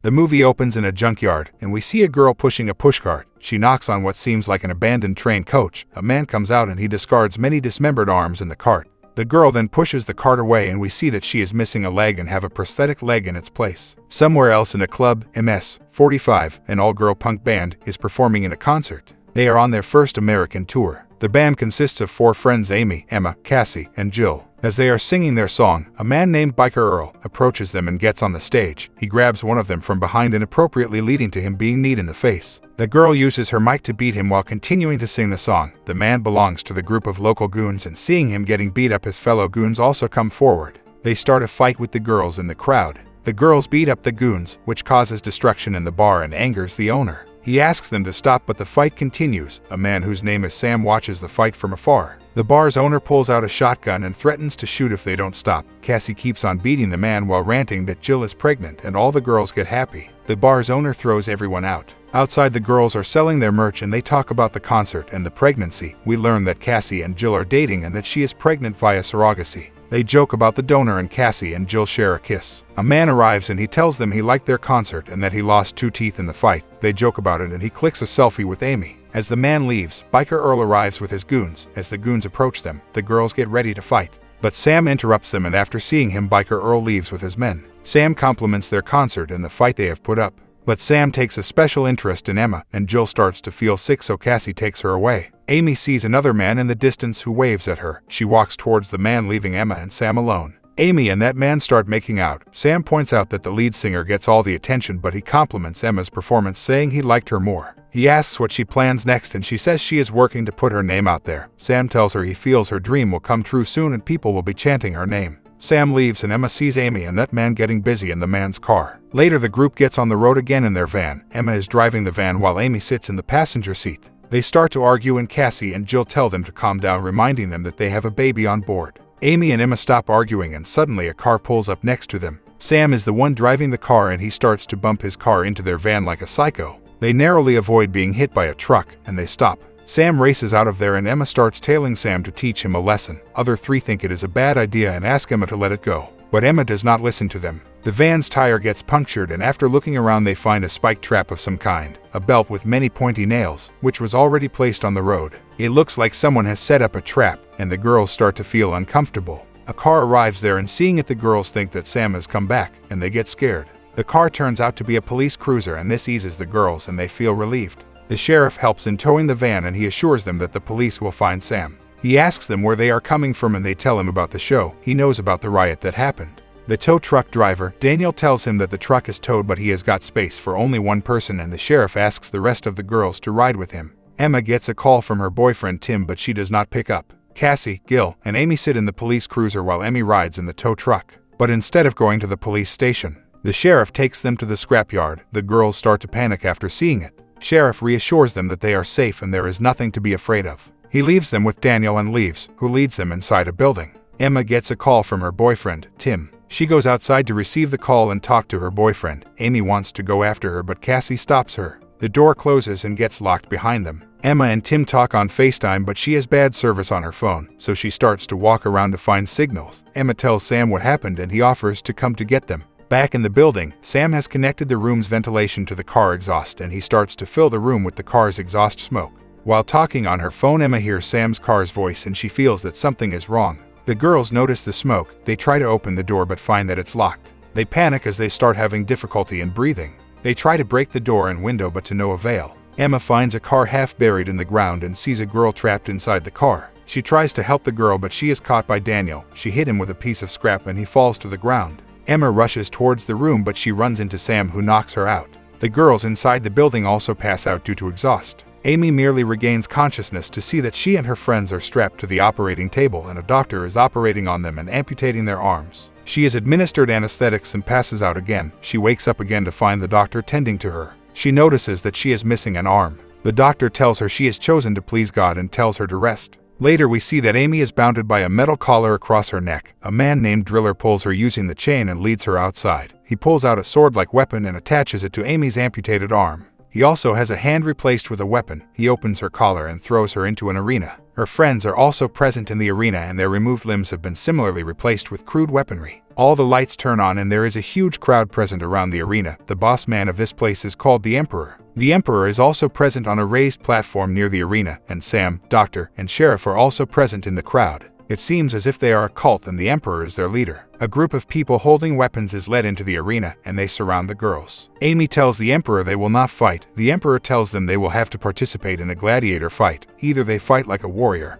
The movie opens in a junkyard, and we see a girl pushing a pushcart. She knocks on what seems like an abandoned train coach. A man comes out and he discards many dismembered arms in the cart. The girl then pushes the cart away and we see that she is missing a leg and have a prosthetic leg in its place. Somewhere else in a club, MS-45, an all-girl punk band, is performing in a concert. They are on their first American tour. The band consists of 4 friends: Amy, Emma, Cassie, and Jill. As they are singing their song, a man named Biker Earl approaches them and gets on the stage. He grabs one of them from behind, inappropriately leading to him being kneed in the face. The girl uses her mic to beat him while continuing to sing the song. The man belongs to the group of local goons, and seeing him getting beat up, his fellow goons also come forward. They start a fight with the girls in the crowd. The girls beat up the goons, which causes destruction in the bar and angers the owner. He asks them to stop, but the fight continues. A man whose name is Sam watches the fight from afar. The bar's owner pulls out a shotgun and threatens to shoot if they don't stop. Cassie keeps on beating the man while ranting that Jill is pregnant, and all the girls get happy. The bar's owner throws everyone out. Outside, the girls are selling their merch and they talk about the concert and the pregnancy. We learn that Cassie and Jill are dating and that she is pregnant via surrogacy. They joke about the donor and Cassie and Jill share a kiss. A man arrives and he tells them he liked their concert and that he lost 2 teeth in the fight. They joke about it and he clicks a selfie with Amy. As the man leaves, Biker Earl arrives with his goons. As the goons approach them, the girls get ready to fight. But Sam interrupts them, and after seeing him, Biker Earl leaves with his men. Sam compliments their concert and the fight they have put up. But Sam takes a special interest in Emma, and Jill starts to feel sick, so Cassie takes her away. Amy sees another man in the distance who waves at her. She walks towards the man, leaving Emma and Sam alone. Amy and that man start making out. Sam points out that the lead singer gets all the attention, but he compliments Emma's performance, saying he liked her more. He asks what she plans next, and she says she is working to put her name out there. Sam tells her he feels her dream will come true soon and people will be chanting her name. Sam leaves and Emma sees Amy and that man getting busy in the man's car. Later, the group gets on the road again in their van. Emma is driving the van while Amy sits in the passenger seat. They start to argue and Cassie and Jill tell them to calm down, reminding them that they have a baby on board. Amy and Emma stop arguing and suddenly a car pulls up next to them. Sam is the one driving the car and he starts to bump his car into their van like a psycho. They narrowly avoid being hit by a truck and they stop. Sam races out of there and Emma starts tailing Sam to teach him a lesson. Other 3 think it is a bad idea and ask Emma to let it go, but Emma does not listen to them. The van's tire gets punctured and after looking around they find a spike trap of some kind, a belt with many pointy nails, which was already placed on the road. It looks like someone has set up a trap and the girls start to feel uncomfortable. A car arrives there and seeing it, the girls think that Sam has come back and they get scared. The car turns out to be a police cruiser and this eases the girls and they feel relieved. The sheriff helps in towing the van and he assures them that the police will find Sam. He asks them where they are coming from and they tell him about the show. He knows about the riot that happened. The tow truck driver, Daniel, tells him that the truck is towed but he has got space for only 1 person, and the sheriff asks the rest of the girls to ride with him. Emma gets a call from her boyfriend Tim, but she does not pick up. Cassie, Gil, and Amy sit in the police cruiser while Emmy rides in the tow truck. But instead of going to the police station, the sheriff takes them to the scrapyard. The girls start to panic after seeing it. Sheriff reassures them that they are safe and there is nothing to be afraid of. He leaves them with Daniel and leaves, who leads them inside a building. Emma gets a call from her boyfriend, Tim. She goes outside to receive the call and talk to her boyfriend. Amy wants to go after her, but Cassie stops her. The door closes and gets locked behind them. Emma and Tim talk on FaceTime, but she has bad service on her phone, so she starts to walk around to find signals. Emma tells Sam what happened and he offers to come to get them. Back in the building, Sam has connected the room's ventilation to the car exhaust and he starts to fill the room with the car's exhaust smoke. While talking on her phone, Emma hears Sam's car's voice and she feels that something is wrong. The girls notice the smoke. They try to open the door but find that it's locked. They panic as they start having difficulty in breathing. They try to break the door and window but to no avail. Emma finds a car half buried in the ground and sees a girl trapped inside the car. She tries to help the girl but she is caught by Daniel. She hit him with a piece of scrap and he falls to the ground. Emma rushes towards the room but she runs into Sam, who knocks her out. The girls inside the building also pass out due to exhaust. Amy merely regains consciousness to see that she and her friends are strapped to the operating table and a doctor is operating on them and amputating their arms. She is administered anesthetics and passes out again. She wakes up again to find the doctor tending to her. She notices that she is missing an arm. The doctor tells her she is chosen to please God and tells her to rest. Later, we see that Amy is bounded by a metal collar across her neck. A man named Driller pulls her using the chain and leads her outside. He pulls out a sword-like weapon and attaches it to Amy's amputated arm. He also has a hand replaced with a weapon. He opens her collar and throws her into an arena. Her friends are also present in the arena, and their removed limbs have been similarly replaced with crude weaponry. All the lights turn on and there is a huge crowd present around the arena. The boss man of this place is called the Emperor. The Emperor is also present on a raised platform near the arena, and Sam, Doctor, and Sheriff are also present in the crowd. It seems as if they are a cult and the Emperor is their leader. A group of people holding weapons is led into the arena and they surround the girls. Amy tells the Emperor they will not fight. The Emperor tells them they will have to participate in a gladiator fight. Either they fight like a warrior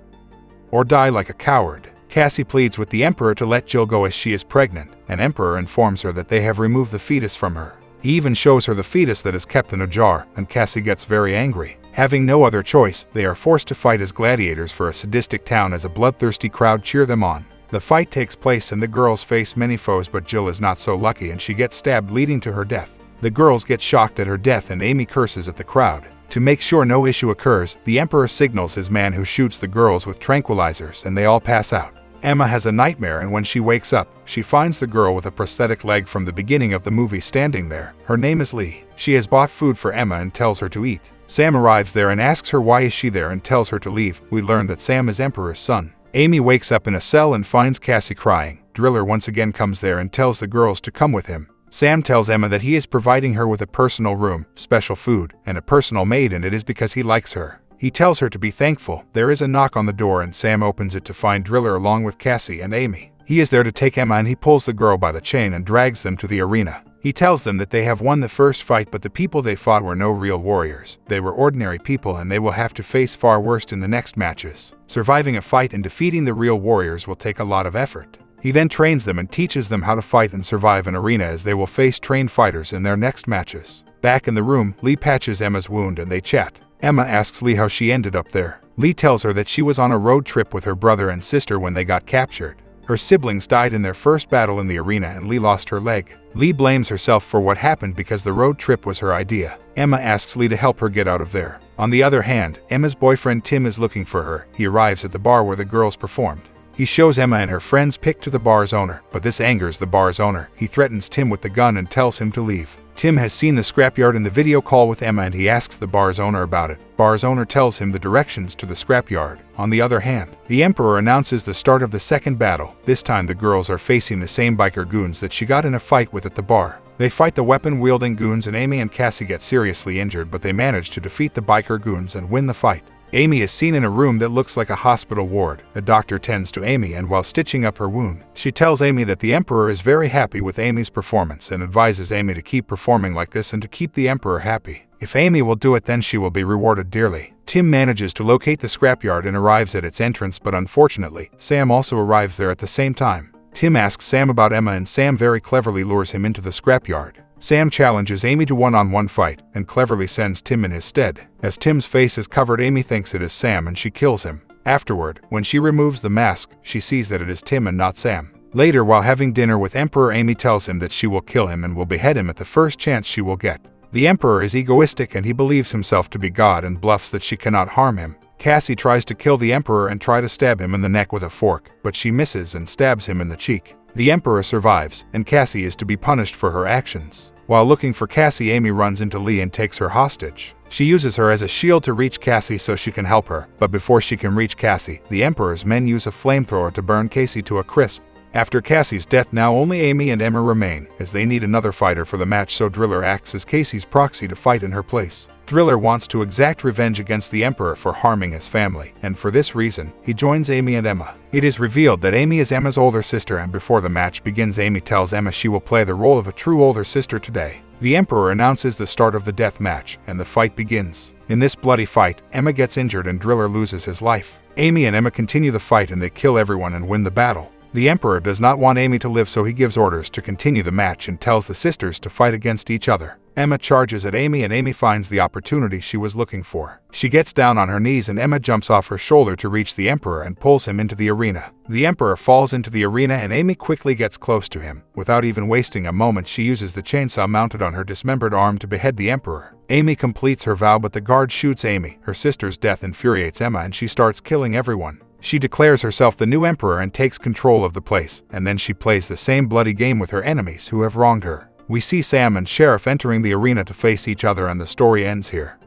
or die like a coward. Cassie pleads with the Emperor to let Jill go as she is pregnant. An Emperor informs her that they have removed the fetus from her. He even shows her the fetus that is kept in a jar, and Cassie gets very angry. Having no other choice, they are forced to fight as gladiators for a sadistic town as a bloodthirsty crowd cheer them on. The fight takes place and the girls face many foes, but Jill is not so lucky and she gets stabbed, leading to her death. The girls get shocked at her death and Amy curses at the crowd. To make sure no issue occurs, the Emperor signals his man who shoots the girls with tranquilizers and they all pass out. Emma has a nightmare, and when she wakes up, she finds the girl with a prosthetic leg from the beginning of the movie standing there. Her name is Lee. She has bought food for Emma and tells her to eat. Sam arrives there and asks her why is she there and tells her to leave. We learn that Sam is Emperor's son. Amy wakes up in a cell and finds Cassie crying. Driller once again comes there and tells the girls to come with him. Sam tells Emma that he is providing her with a personal room, special food, and a personal maid, and it is because he likes her. He tells her to be thankful. There is a knock on the door and Sam opens it to find Driller along with Cassie and Amy. He is there to take Emma and he pulls the girl by the chain and drags them to the arena. He tells them that they have won the first fight, but the people they fought were no real warriors. They were ordinary people and they will have to face far worse in the next matches. Surviving a fight and defeating the real warriors will take a lot of effort. He then trains them and teaches them how to fight and survive an arena, as they will face trained fighters in their next matches. Back in the room, Lee patches Emma's wound and they chat. Emma asks Lee how she ended up there. Lee tells her that she was on a road trip with her brother and sister when they got captured. Her siblings died in their first battle in the arena and Lee lost her leg. Lee blames herself for what happened because the road trip was her idea. Emma asks Lee to help her get out of there. On the other hand, Emma's boyfriend Tim is looking for her. He arrives at the bar where the girls performed. He shows Emma and her friends picked to the bar's owner, but this angers the bar's owner. He threatens Tim with the gun and tells him to leave. Tim has seen the scrapyard in the video call with Emma and he asks the bar's owner about it. Bar's owner tells him the directions to the scrapyard. On the other hand, the Emperor announces the start of the second battle. This time the girls are facing the same biker goons that she got in a fight with at the bar. They fight the weapon-wielding goons and Amy and Cassie get seriously injured, but they manage to defeat the biker goons and win the fight. Amy is seen in a room that looks like a hospital ward. A doctor tends to Amy and while stitching up her wound, she tells Amy that the Emperor is very happy with Amy's performance and advises Amy to keep performing like this and to keep the Emperor happy. If Amy will do it, then she will be rewarded dearly. Tim manages to locate the scrapyard and arrives at its entrance, but unfortunately, Sam also arrives there at the same time. Tim asks Sam about Emma and Sam very cleverly lures him into the scrapyard. Sam challenges Amy to one-on-one fight and cleverly sends Tim in his stead. As Tim's face is covered, Amy thinks it is Sam and she kills him. Afterward, when she removes the mask, she sees that it is Tim and not Sam. Later, while having dinner with Emperor, Amy tells him that she will kill him and will behead him at the first chance she will get. The Emperor is egoistic and he believes himself to be God and bluffs that she cannot harm him. Cassie tries to kill the Emperor and try to stab him in the neck with a fork, but she misses and stabs him in the cheek. The Emperor survives, and Cassie is to be punished for her actions. While looking for Cassie, Amy runs into Lee and takes her hostage. She uses her as a shield to reach Cassie so she can help her, but before she can reach Cassie, the Emperor's men use a flamethrower to burn Cassie to a crisp. After Cassie's death, now only Amy and Emma remain, as they need another fighter for the match, so Driller acts as Cassie's proxy to fight in her place. Driller wants to exact revenge against the Emperor for harming his family, and for this reason, he joins Amy and Emma. It is revealed that Amy is Emma's older sister, and before the match begins, Amy tells Emma she will play the role of a true older sister today. The Emperor announces the start of the death match, and the fight begins. In this bloody fight, Emma gets injured and Driller loses his life. Amy and Emma continue the fight and they kill everyone and win the battle. The Emperor does not want Amy to live, so he gives orders to continue the match and tells the sisters to fight against each other. Emma charges at Amy and Amy finds the opportunity she was looking for. She gets down on her knees and Emma jumps off her shoulder to reach the Emperor and pulls him into the arena. The Emperor falls into the arena and Amy quickly gets close to him. Without even wasting a moment, she uses the chainsaw mounted on her dismembered arm to behead the Emperor. Amy completes her vow, but the guard shoots Amy. Her sister's death infuriates Emma and she starts killing everyone. She declares herself the new Emperor and takes control of the place, and then she plays the same bloody game with her enemies who have wronged her. We see Sam and Sheriff entering the arena to face each other and the story ends here.